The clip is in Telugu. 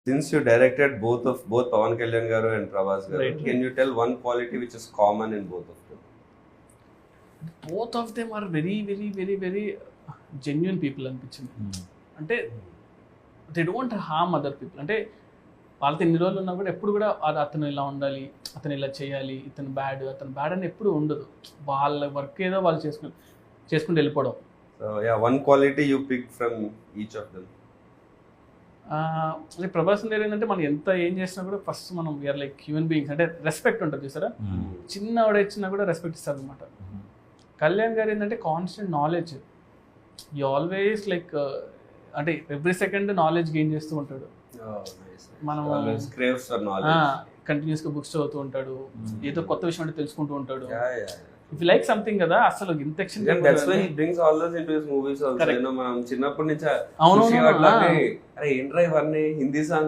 Since you directed both Pawan Kalyan garu and Prabhas garu, Right. can you tell one quality which is common in both of them? Both of them are very very very very genuine people అనిపించింది. అంటే they don't harm other people. అంటే వాళ్ళతో ఎన్ని రోజులు ఉన్నా కూడా ఎప్పుడు కూడా అతను ఇలా ఉండాలి, అతను ఇలా చేయాలి, అతను బ్యాడ్ అని ఎప్పుడు ఉండదు. వాళ్ళ వర్క్ ఏదో వాళ్ళు చేసుకుంటూ వెళ్ళిపోవడం. So yeah, one quality you pick from each of them. అంటే ప్రభాస్ దగ్గర ఏంటంటే మనం ఎంత ఏం చేసినా కూడా ఫస్ట్ మనం వీఆర్ లైక్ హ్యూమన్ బీయింగ్స్. అంటే రెస్పెక్ట్ ఉంటుంది చూసారా, చిన్న ఆవిడ ఇచ్చినా కూడా రెస్పెక్ట్ ఇస్తారు అనమాట. కళ్యాణ్ గారు ఏంటంటే కాన్స్టెంట్ నాలెడ్జ్, ఈ ఆల్వేస్ లైక్ అంటే ఎవ్రీ సెకండ్ నాలెడ్జ్ గెయిన్ చేస్తూ ఉంటాడు. Oh, nice. మనం Always craves for knowledge. కంటిన్యూస్గా బుక్స్ చదువుతూ ఉంటాడు, ఏదో కొత్త విషయం అంటే తెలుసుకుంటూ ఉంటాడు. Yeah. ఇఫ్ లైక్ సంథింగ్ కదా అసలు ఇంత Yeah, that's why he brings all those into his movies also. Correct. You know, మనం చిన్నప్పటి నుంచి అవును, ఖుషి అట్లాగే అరే ఏంట్రా ఇవన్నీ హిందీ సాంగ్